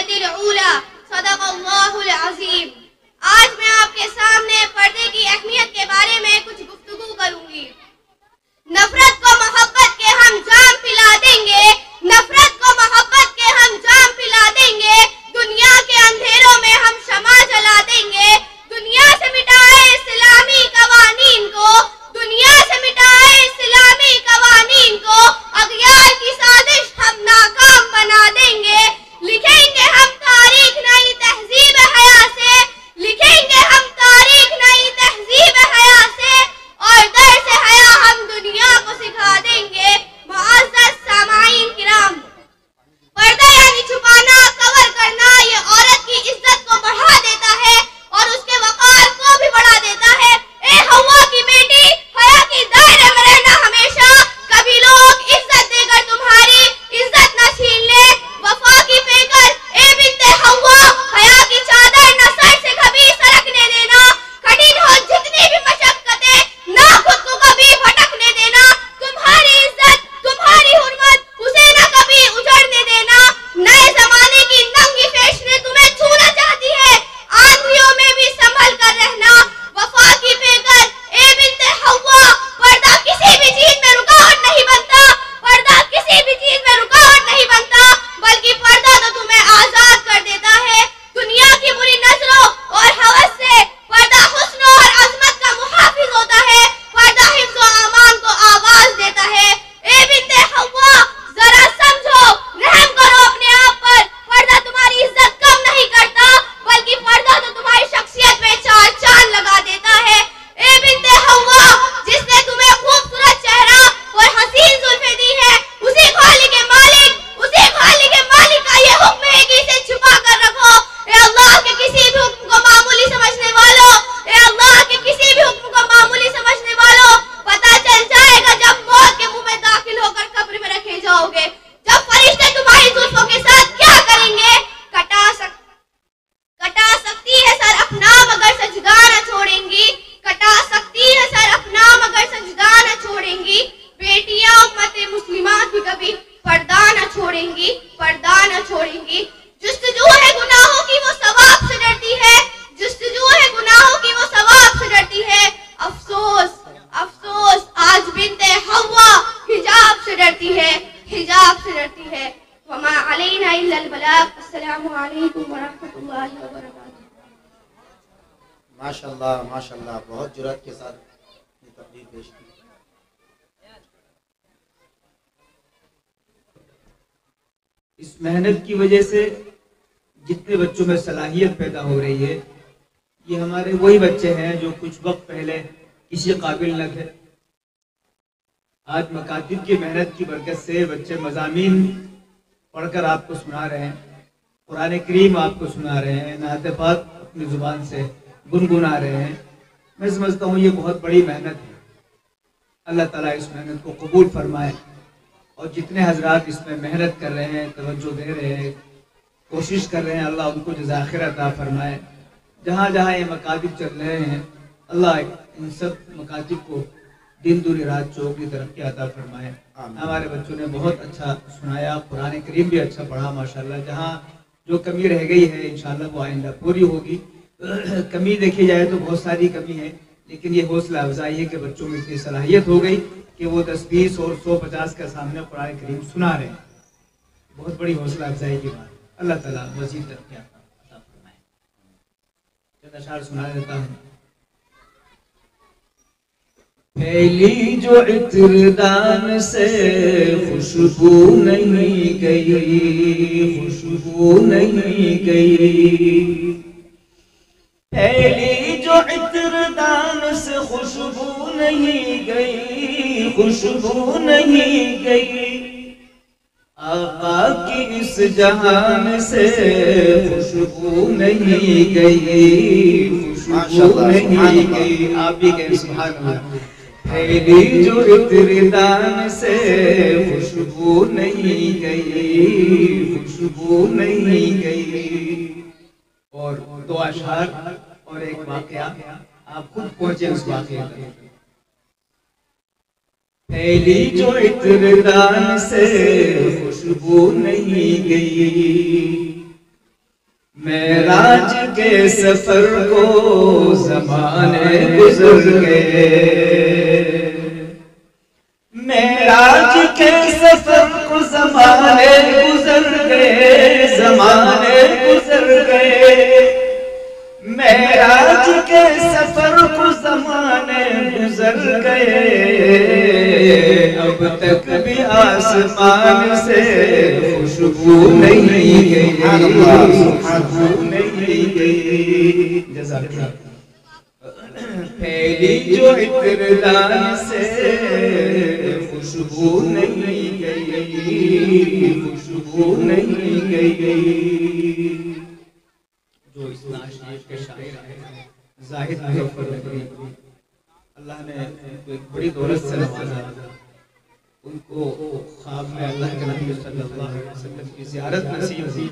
बिल्कुव्वतिल ऊला। सदक़ल्लाहुल अज़ीम। आज मैं आपके सामने पर्दे की अहमियत के बारे में कुछ गुफ्तगू करूंगी। नफरत को मोहब्बत के हम जाम पिला देंगे, नफरत को मोहब्बत के हम जाम पिला देंगे। दुनिया के अंधेरों में हम शमा जला देंगे। दुनिया से मिटाए इस्लामी कवानीन को, दुनिया से मिटाए इस्लामी कवानीन को। अग़यार की साजिश हम नाकाम बना देंगे। लिखेंगे हम तारीख नई तहजीब हया से, लिखेंगे हम तारीख नई तहजीब हया से। और दर से हया हम दुनिया को सिखा देंगे। मुअज़्ज़ज़ सामाईन किराम, पर्दा यानी छुपाना, कवर करना, ये औरत की इज्जत को बढ़ा देता है और उसके वक़ार को भी बढ़ा देता है। ए हव्वा की बेटी, हया के दायरे में रहना हमेशा। कभी लोग इज्जत देकर तुम्हारी इज्जत न छीन ले। वफा की पेकर ए बिन्ते हव्वा, हया की चादर न सर से कभी सरकने देना। कठिन हो जितनी भी मशक्कतें, ना खुद को कभी भटकने देना। तुम्हारी इज्जत, तुम्हारी हुर्मत, उसे न कभी उजड़ने देना। नए जमाने की नंगी फैशनें तुम्हें छूना चाहती है, आंधियों में भी संभल कर रहना। वफा की पेकर ए बिन्ते हव्वा, पर्दा किसी भी चीज में रुकावट नहीं बनता, पर्दा किसी भी चीज में रुकावट नहीं बनता, बल्कि पर्दा तो तुम्हें आजाद कर देता है दुनिया की बुरी नजरों और हवस से। पर्दा हुस्न और अजमत का मुहाफिज होता है, पर्दा हिफ्ज़ व अमान को आवाज देता है। ए बिन्ते हव्वा, जरा समझो, रहम करो अपने आप पर। पर्दा तुम्हारी इज्जत कम नहीं करता, बल्कि पर्दा तो तुम्हारी शख्सियत में चार चांद लगा देता है। ए बिन्ते हव्वा, जिसने तुम्हें खूबसूरत चेहरा और हसीन जुल्फें दी है, उसी खालिक के मालिक, उसी खालिक के मालिक का ये हुक्म है कि इसे छुपा कर रखो। ए अल्लाह के किसी भी हुक्म को मामूली समझने वालों, ए अल्लाह के किसी भी हुक्म को मामूली समझने वालों, पता चल जाएगा जब मौत के मुंह में दाखिल होकर कब्र में रखे जाओगे। जब फरिश्ते तुम्हारी जुल्फों के साथ क्या करेंगे? कटा सकती है सर अपना मगर सजदा न छोड़ेंगी, कटा सकती है सर अपना मगर सजदा न छोड़ेंगी। बेटियां उम्मते मुस्लिमात भी कभी पर्दा न छोड़ेंगी, पर्दा न छोड़ेंगी। जुस्तजू है गुनाहों की वो सवाब से डरती है, जुस्तजू है गुनाहों की वो सवाब से डरती है। अफसोस, अफसोस, आज बिन्ते हव्वा हिजाब से डरती है, हिजाब से डरती है। वमा अलैना इल्लल बलाग। अस्सलामु अलैकुम व रहमतुल्लाहि व बरकातुहू। माशाल्लाह, माशाल्लाह, बहुत जुर्रत के साथ ये तकरीर पेश की। इस मेहनत की वजह से जितने बच्चों में सलाहियत पैदा हो रही है, ये हमारे वही बच्चे हैं जो कुछ वक्त पहले किसी काबिल न थे। आज मकातिब की मेहनत की बरकत से बच्चे मज़ामीन पढ़कर आपको सुना रहे हैं, कुरान करीम आपको सुना रहे हैं, नात पाक अपनी ज़ुबान से गुनगुना रहे हैं। मैं समझता हूँ ये बहुत बड़ी मेहनत है। अल्लाह ताला इस मेहनत को कबूल फरमाए और जितने हजरात इसमें मेहनत कर रहे हैं, तवज्जो दे रहे हैं, कोशिश कर रहे हैं, अल्लाह उनको जज़ा आखिर अता फरमाए। जहाँ जहाँ ये मकातिब चल रहे हैं, अल्लाह इन सब मकातिब को दिन दूनी रात चौगनी तरक्की अता फरमाए। हमारे बच्चों ने बहुत अच्छा सुनाया, कुरान करीम भी अच्छा पढ़ा माशाल्लाह। जहाँ जो कमी रह गई है इंशाल्लाह वो आइंदा पूरी होगी। कमी देखी जाए तो बहुत सारी कमी है, लेकिन ये हौसला अफजाई है कि बच्चों में इतनी सलाहियत हो गई कि वो 10-20 और 100-50 के सामने कुरान करीम सुना रहे हैं। बहुत बड़ी हौसला अफजाई की बात। अल्लाह ताला मज़ीद तरक्की अता फरमाए। चंद अशार सुना देता हूँ। फैली जो इत्रदान से खुशबू नहीं गई, खुशबू नहीं गई। फैली जो इत्रदान से खुशबू नहीं गई, खुशबू नहीं गई। आका की इस जहान से खुशबू नहीं गई, खुशबू नहीं गई। आप भी कहें सुभान अल्लाह। फैली जो इत्रदान से खुशबू नहीं गई, खुशबू नहीं गई। और दो अशआर और एक वाकया, आप खुद पहुंचे उस वाकये तक। फैली जो इत्रदान से खुशबू नहीं गई, मेराज के सफर को ज़माने गुजर गए, मेराज के सफर को ज़माने गुजर गए, ज़माने गुजर गए, मेराज के सफर को ज़माने गुजर गए, अब तक भी आसमान से खुशबू नहीं गई, खुशबू नहीं गई। फैली जो इत्रदान से खुशबू नहीं गई, खुशबू नहीं गई। जो इस नाशिर के शायर हैं जाहिद मुजफ्फर नकवी, अल्लाह ने उनको एक बड़ी दौलत से नवाजा। उनको ख्वाब में अल्लाह के नबी सल्लल्लाहु अलैहि वसल्लम की ज़ियारत नसीब हुई।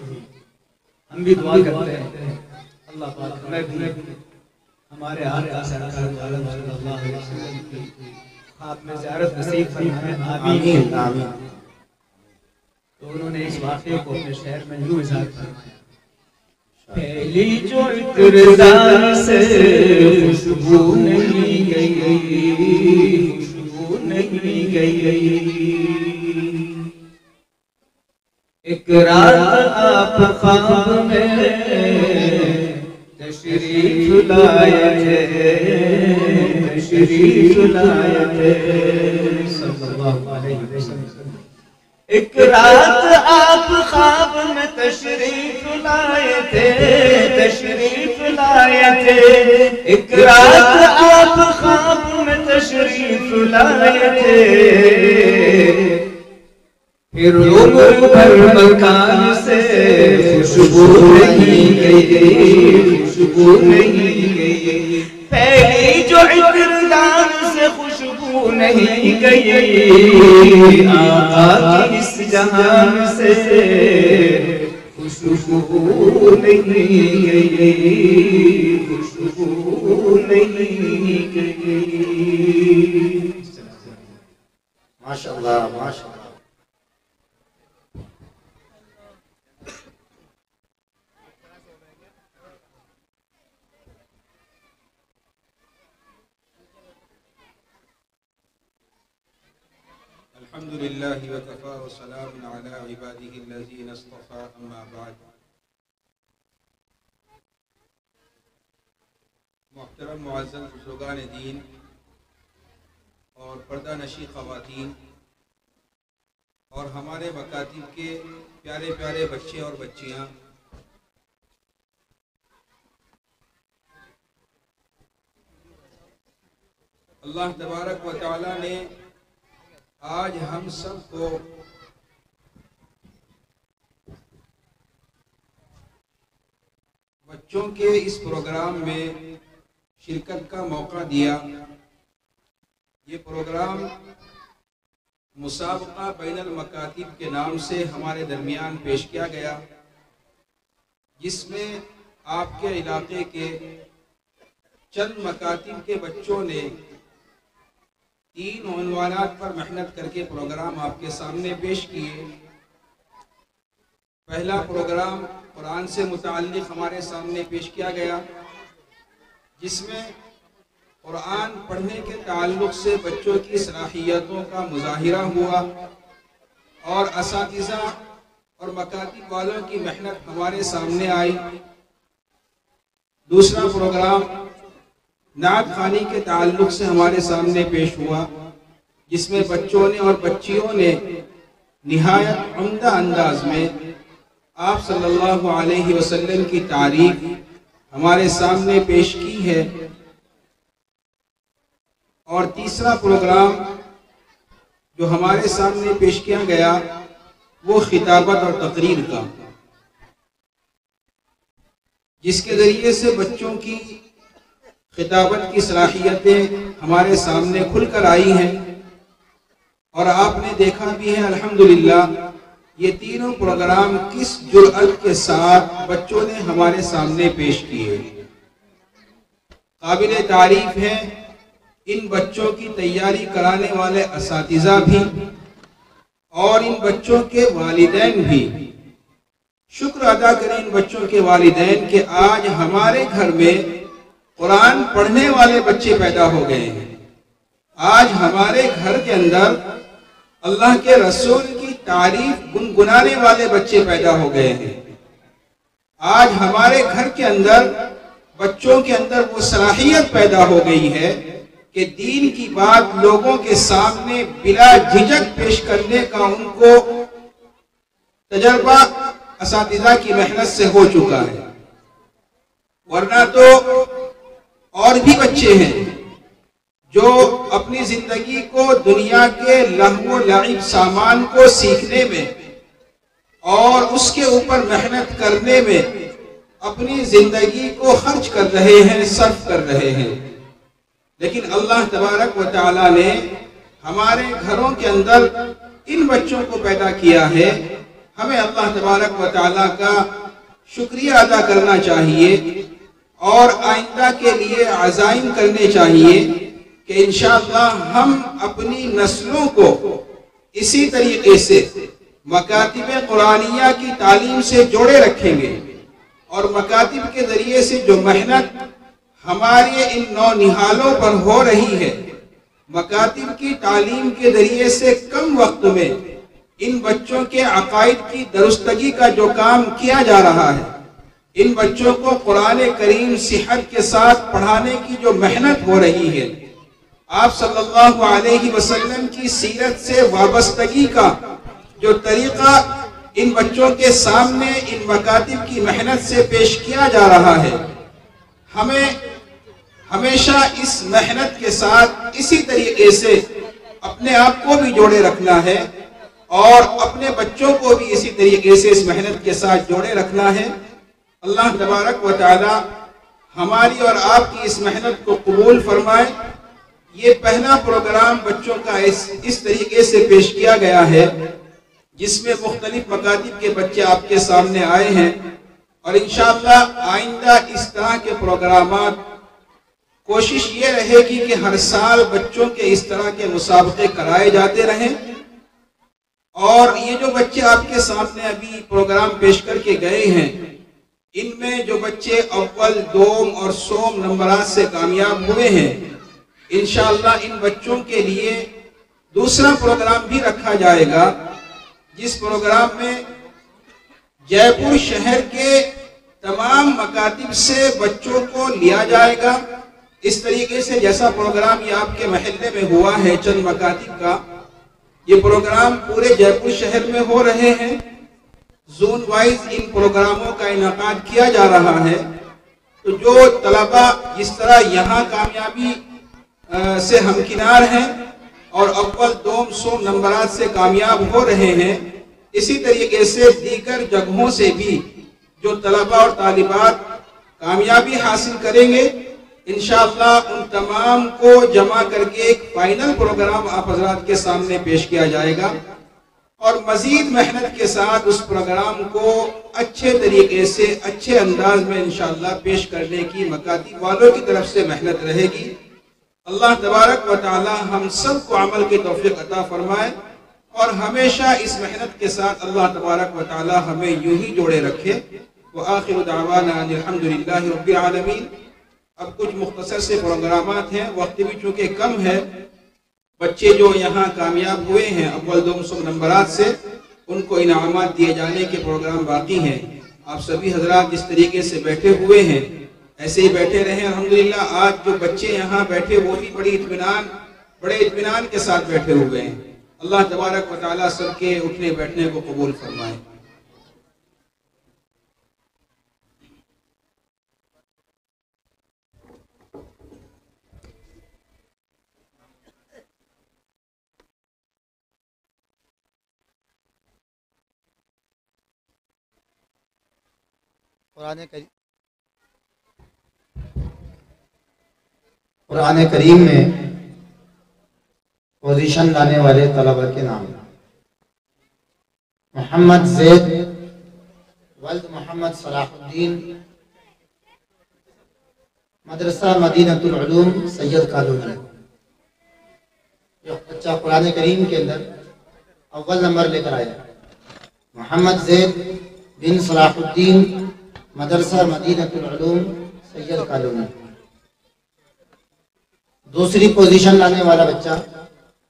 हम भी दुआ करते हैं अल्लाह पाक हमें भी हमारे आका सरकार आलम सल्लल्लाहु अलैहि वसल्लम की ख्वाब में ज़ियारत नसीब फरमाए, आमीन आमीन। तो उन्होंने इस वाक़े को अपने शहर में यूं इज़हार फरमाया, पहली जो इत्रदान से खुशबू नहीं गई, खुशबू नहीं गई। एक रात आप ख्वाब में तशरीफ लाए थे, तशरीफ लाए थे सल्लल्लाहु अलैहि वसल्लम। एक रात आप ख्वाब में तशरीफ लाए थे, तशरीफ लाए थे। एक रात आप ख्वाब में तशरीफ लाए थे, फिर उम्र भर मकान से खुशबू नहीं गई, खुशबू नहीं गई। पहली जो इत्रदान से खुशबू नहीं गई, आका की इस जहान से खुशबू नहीं गई, खुशबू नहीं गई। माशाअल्लाह माशाअल्लाह। अल्हम्दुलिल्लाहि व कफ़ा व सलामुन अला इबादिहि अल्लज़ीना इस्तफ़ा, अम्मा बाद। मुहतरम मुअज़्ज़ज़ बुज़ुर्गान दीन और पर्दा नशी ख़वातीन और हमारे मकातिब के प्यारे प्यारे बच्चे और बच्चियाँ, अल्लाह तबारक व तआला ने आज हम सबको बच्चों के इस प्रोग्राम में शिरकत का मौका दिया। ये प्रोग्राम मुसाबका बैनुल मकातिब के नाम से हमारे दरमियान पेश किया गया, जिसमें आपके इलाके के चंद मकातिब के बच्चों ने 3 उन्वानात पर मेहनत करके प्रोग्राम आपके सामने पेश किए। पहला प्रोग्राम कुरान से मुताल्लिक़ हमारे सामने पेश किया गया, जिसमें कुरान पढ़ने के ताल्लुक़ से बच्चों की सलाहियतों का मुज़ाहिरा हुआ और असातिज़ा और मकातिब वालों की मेहनत हमारे सामने आई। दूसरा प्रोग्राम नात खानी के ताल्लुक़ से हमारे सामने पेश हुआ, जिसमें बच्चों ने और बच्चियों ने निहायत उम्दा अंदाज में आप सल्लल्लाहु अलैहि वसल्लम की तारीफ हमारे सामने पेश की है। और तीसरा प्रोग्राम जो हमारे सामने पेश किया गया वो खिताबत और तकरीर का, जिसके ज़रिए से बच्चों की खिताबत की सलाहियतें हमारे सामने खुलकर आई हैं। और आपने देखा भी है अल्हम्दुलिल्लाह, ये तीनों प्रोग्राम किस जुर्अत के साथ बच्चों ने हमारे सामने पेश किए। काबिल तारीफ है इन बच्चों की तैयारी कराने वाले असातिज़ा भी और इन बच्चों के वालिदैन भी। शुक्र अदा करें इन बच्चों के वालिदैन के आज हमारे घर में कुरान पढ़ने वाले बच्चे पैदा हो गए हैं। आज हमारे घर के अंदर अल्लाह के रसूल की तारीफ गुनगुनाने वाले बच्चे पैदा हो गए हैं। आज हमारे घर के अंदर बच्चों के अंदर वो सलाहियत पैदा हो गई है कि दीन की बात लोगों के सामने बिला झिझक पेश करने का उनको तजर्बा असातिज़ा की मेहनत से हो चुका है। वरना तो और भी बच्चे हैं जो अपनी जिंदगी को दुनिया के लहव लाइब सामान को सीखने में और उसके ऊपर मेहनत करने में अपनी जिंदगी को खर्च कर रहे हैं, सर्फ कर रहे हैं। लेकिन अल्लाह तबारक व तआला ने हमारे घरों के अंदर इन बच्चों को पैदा किया है। हमें अल्लाह तबारक व तआला का शुक्रिया अदा करना चाहिए और आइंदा के लिए अज़ाइम करने चाहिए कि इंशाअल्लाह हम अपनी नस्लों को इसी तरीके से मकातिब कुरानिया की तालीम से जोड़े रखेंगे और मकातिब के जरिए से जो मेहनत हमारे इन नौनिहालों पर हो रही है, मकातिब की तालीम के जरिए से कम वक्त में इन बच्चों के अकायद की दुरुस्तगी का जो काम किया जा रहा है, इन बच्चों को कुरान करीम सेहत के साथ पढ़ाने की जो मेहनत हो रही है, आप सल्लल्लाहु अलैहि वसल्लम की सीरत से वाबस्तगी का जो तरीका इन बच्चों के सामने इन मकातिब की मेहनत से पेश किया जा रहा है, हमें हमेशा इस मेहनत के साथ इसी तरीके से अपने आप को भी जोड़े रखना है और अपने बच्चों को भी इसी तरीके से इस मेहनत के साथ जोड़े रखना है। अल्लाह तबारक व तआला हमारी और आपकी इस मेहनत को कबूल फरमाए। ये पहला प्रोग्राम बच्चों का इस तरीके से पेश किया गया है जिसमें मुख्तलिफ मकातिब के बच्चे आपके सामने आए हैं और इंशाअल्लाह आइंदा इस तरह के प्रोग्रामात कोशिश ये रहेगी कि हर साल बच्चों के इस तरह के मुसाबके कराए जाते रहें। और ये जो बच्चे आपके सामने अभी प्रोग्राम पेश करके गए हैं, इनमें जो बच्चे अव्वल, दोम और सोम नंबरात से कामयाब हुए हैं, इंशाअल्लाह इन बच्चों के लिए दूसरा प्रोग्राम भी रखा जाएगा जिस प्रोग्राम में जयपुर शहर के तमाम मकातिब से बच्चों को लिया जाएगा। इस तरीके से जैसा प्रोग्राम ये आपके महल्ले में हुआ है चंद मकातिब का, ये प्रोग्राम पूरे जयपुर शहर में हो रहे हैं। जोन वाइज इन प्रोग्रामों का इनेकाद किया जा रहा है। तो जो तलबा जिस तरह यहाँ कामयाबी से हमकिनार हैं और अव्वल, दोम, सोम नंबरात से कामयाब हो रहे हैं, इसी तरीके से दीगर जगहों से भी जो तलबा और तालिबात कामयाबी हासिल करेंगे, इंशाअल्लाह उन तमाम को जमा करके एक फाइनल प्रोग्राम आप हजरात के सामने पेश किया जाएगा और मजीद मेहनत के साथ उस प्रोग्राम को अच्छे तरीके से, अच्छे अंदाज में इंशाअल्लाह पेश करने की मकातिब वालों की तरफ से मेहनत रहेगी। अल्लाह तबारक व तआला हम सब को अमल की तौफीक अता फरमाए और हमेशा इस मेहनत के साथ अल्लाह तबारक व तआला हमें यूं ही जोड़े रखे। व आखिरु दावाना अल्हम्दुलिल्लाहि रब्बिल आलमीन। अब कुछ मुख्तसर से प्रोग्रामात हैं, वक्त भी चूँकि कम है। बच्चे जो यहाँ कामयाब हुए हैं अव्वल, दोम, सोम नंबरात से, उनको इनामात दिए जाने के प्रोग्राम बाकी हैं। आप सभी हजरात जिस तरीके से बैठे हुए हैं ऐसे ही बैठे रहें। अल्हम्दुलिल्लाह आज जो बच्चे यहाँ बैठे वो भी बड़े इत्मीनान के साथ बैठे हुए हैं। अल्लाह तबारक व तआला सबके उठने बैठने को कबूल फरमाए। कुरान करीम में पोजीशन लाने वाले तलबा के नाम: मोहम्मद ज़ैद वल्द मोहम्मद सलाहुद्दीन, मदरसा मदीनतुल उलूम सैयद कॉलोनी। जो बच्चा कुरान करीम के अंदर अव्वल नंबर लेकर आया, मोहम्मद ज़ैद बिन सलाहुद्दीन मदरसा मदीनतुल उलूम सैयद कॉलोनी। दूसरी पोजीशन लाने वाला बच्चा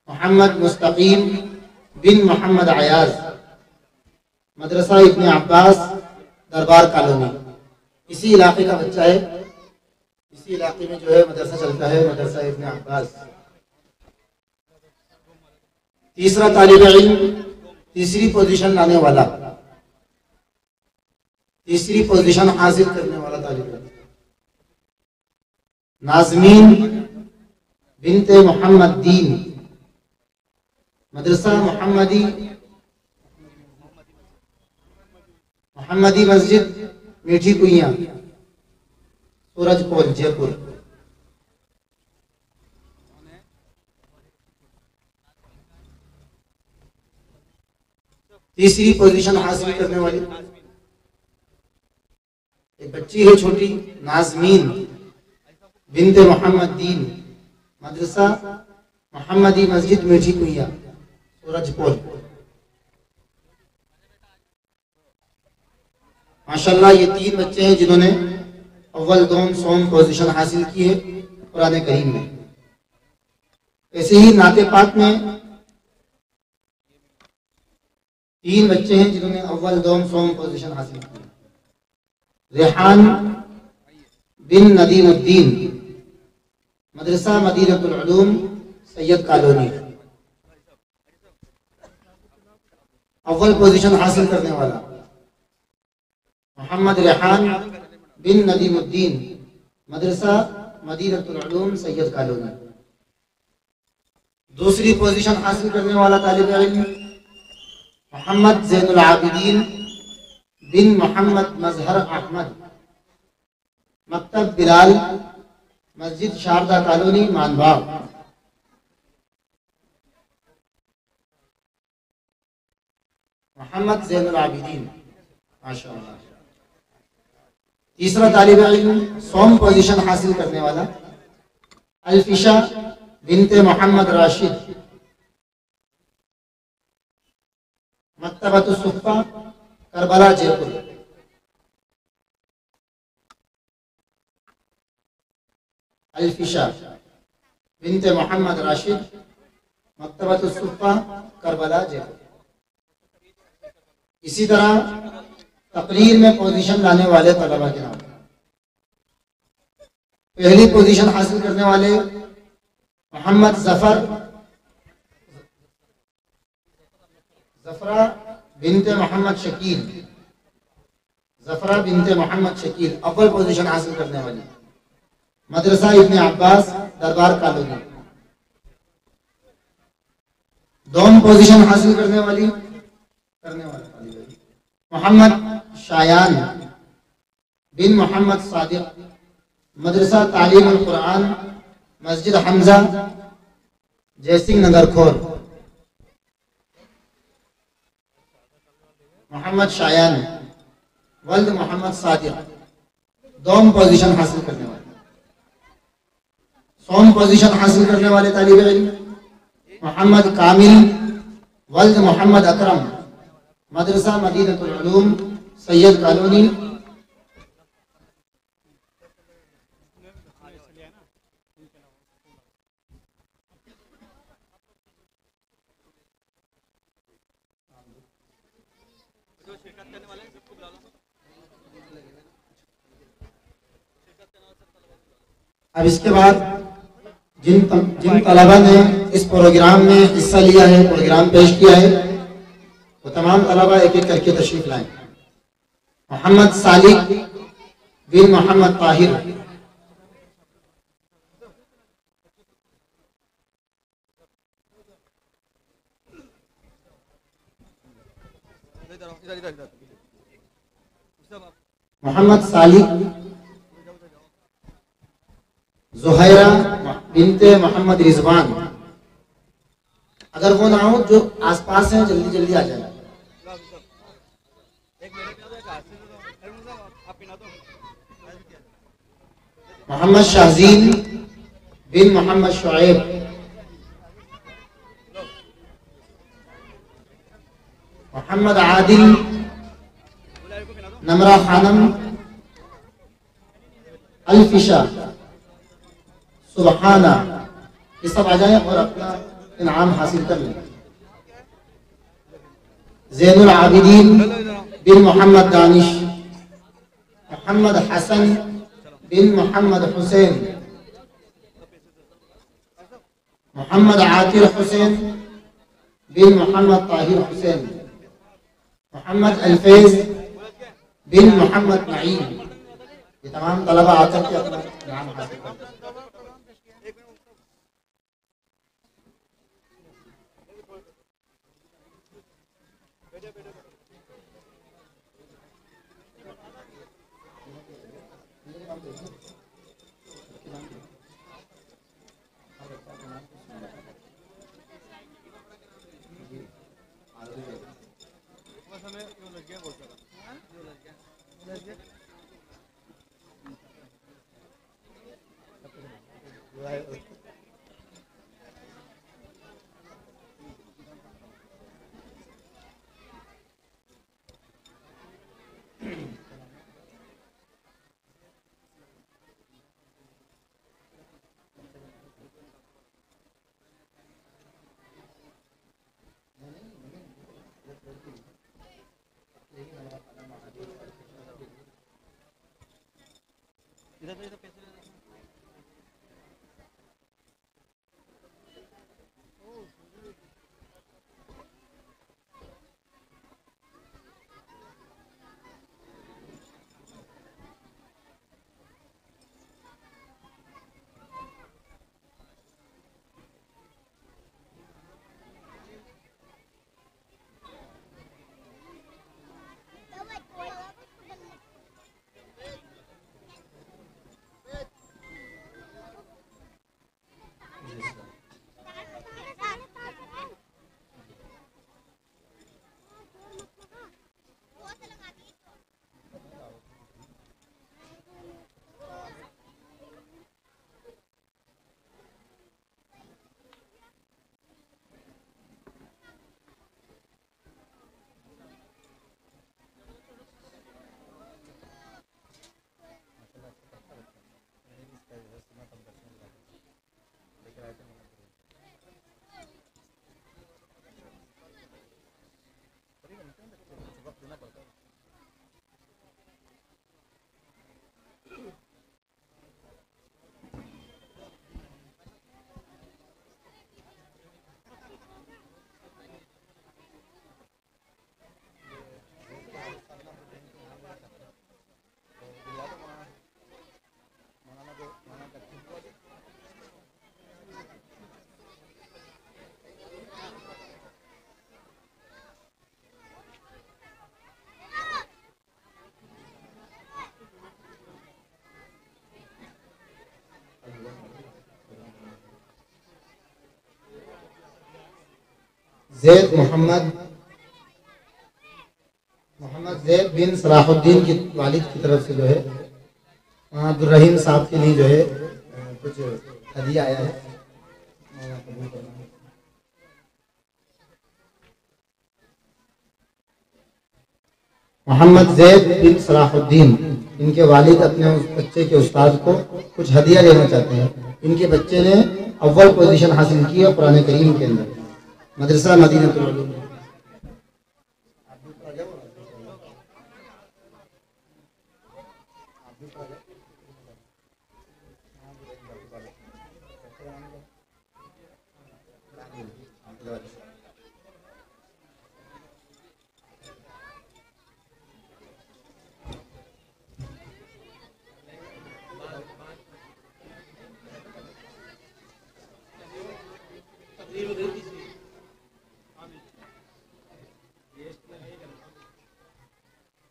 मोहम्मद मुस्तकीम बिन मोहम्मद अयाज मदरसा इब्ने अब्बास दरबार कॉलोनी। इसी इलाके का बच्चा है, इसी इलाके में जो है मदरसा चलता है, मदरसा इब्ने अब्बास। तीसरा तालिब इल्म, तीसरी पोजीशन लाने वाला, तीसरी पोजीशन हासिल करने वाला तालिब इल्म नाज़मीन बिनते मोहम्मद दीन मदरसा मोहम्मदी मस्जिद मीठी कुइयां सूरजपोल जयपुर। तीसरी पोजीशन हासिल करने वाली एक बच्ची है छोटी, नाज़मीन बिनते मोहम्मद दीन मदरसा मोहम्मदी मस्जिद मीठी कुइयां सूरजपोल। माशाल्लाह ये 3 बच्चे हैं जिन्होंने अव्वल दोम सोम पोजीशन हासिल की है कुरान करीम में। ऐसे ही नाते पाक में 3 बच्चे हैं जिन्होंने अव्वल दोम सोम पोजीशन हासिल की। रेहान बिन नदीमुद्दीन मदरसा मदीनतुल उलूम सैयद कॉलोनी। अव्वल पोजीशन हासिल करने वाला मोहम्मद रेहान बिन नदीमुद्दीन मदरसा मदीनतुल उलूम सैयद कॉलोनी। दूसरी पोजीशन हासिल करने वाला तालिब इल्म मोहम्मद ज़ैनुल आबिदीन बिन मोहम्मद मजहर अहमद मकतब बिलाल मस्जिद शारदा कॉलोनी मानबाग। मोहम्मद ज़ैनुल आबिदीन माशाअल्लाह। तीसरा तालिब इल्म सोम पोजीशन हासिल करने वाला अल्फिशा बिनते मोहम्मद राशिद मक्तबतुस सुफ़्फ़ा करबला जयपुर। अल्फिशा बिनते मोहम्मद राशिद मक्तबतुस सुफ़्फ़ा करबला जयपुर। इसी तरह तकरीर में पोजीशन लाने वाले तलबा के नाम। पहली पोजीशन हासिल करने वाले मोहम्मद जफरा बिनते मोहम्मद शकील, जफरा बिनते मोहम्मद शकील अव्वल पोजीशन हासिल करने वाली मदरसा इब्ने अब्बास दरबार कॉलोनी। दोम पोजीशन हासिल करने वाला मोहम्मद शायान बिन मोहम्मद सादिक मदरसा तालीमुल कुरान मस्जिद हमजा जयसिंह नगर खोर। मोहम्मद शायान वल्द मोहम्मद सादिक दोम पोजीशन हासिल करने वाले। सोम पोजीशन हासिल करने वाले तालिब इल्म मोहम्मद कामिल वल्द मोहम्मद अकरम मदरसा मदीनतुल उलूम सैयद कॉलोनी। अब इसके बाद जिन तलबा ने इस प्रोग्राम में हिस्सा लिया है, प्रोग्राम पेश किया है, वो तमाम तलबा एक एक करके तशरीफ लाएं। मोहम्मद सालिक बिन मोहम्मद ताहिर मोहम्मद सालिक जुहैरा बिनते मोहम्मद रिजवान। अगर वो ना हो जो आसपास हैं जल्दी जल्दी आ जाए। मोहम्मद शाहजीन बिन मोहम्मद शुएब मोहम्मद आदिल नमरा खानम अल्फिशा सुबहाना, ये सब आ जाएं और अपना इनाम हासिल कर लें। ज़ैनुल आबिदीन बिन मोहम्मद दानिश, मोहम्मद हसन बिन मोहम्मद हुसैन, मोहम्मद आतिर हुसैन बिन मोहम्मद ताहिर हुसैन, मोहम्मद अल्फैज बिन मोहम्मद नईम, ये तमाम तलबा आकर के अपना इनाम हासिल करते हैं। ज़ैद मोहम्मद ज़ैद बिन सलाहुद्दीन की वालिद की तरफ से जो है वहाँ अब्दुल रहीम साहब के लिए जो है कुछ हदिया आया है, कबूल करना है। मोहम्मद ज़ैद बिन सलाहुद्दीन, इनके वालिद अपने उस बच्चे के उस्ताद को कुछ हदिया देना चाहते हैं। इनके बच्चे ने अव्वल पोजीशन हासिल की है कुरान करीम के अंदर, मदरसा मदीनतुल उलूम।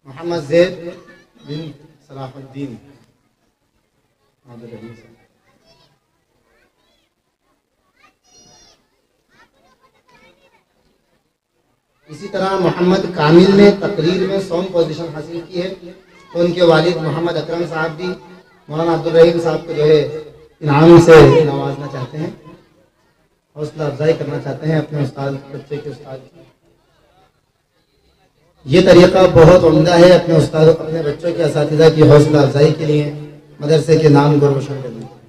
मोहम्मद ज़ैद बिन सलाहुद्दीन, इसी तरह मोहम्मद कामिल ने तकरीर में 100 पोजीशन हासिल की है, तो उनके वालिद मोहम्मद अकरम साहब भी मौलाना अब्दुल रहीम साहब को जो है इनाम से नवाजना चाहते हैं, हौसला अफजाई करना चाहते हैं अपने उस्ताद बच्चे के उस्ताद की। ये तरीक़ा बहुत उम्दा है अपने उस्ताद अपने बच्चों के असातिज़ा की हौसला अफजाई के लिए, मदरसे के नाम को रोशन करने।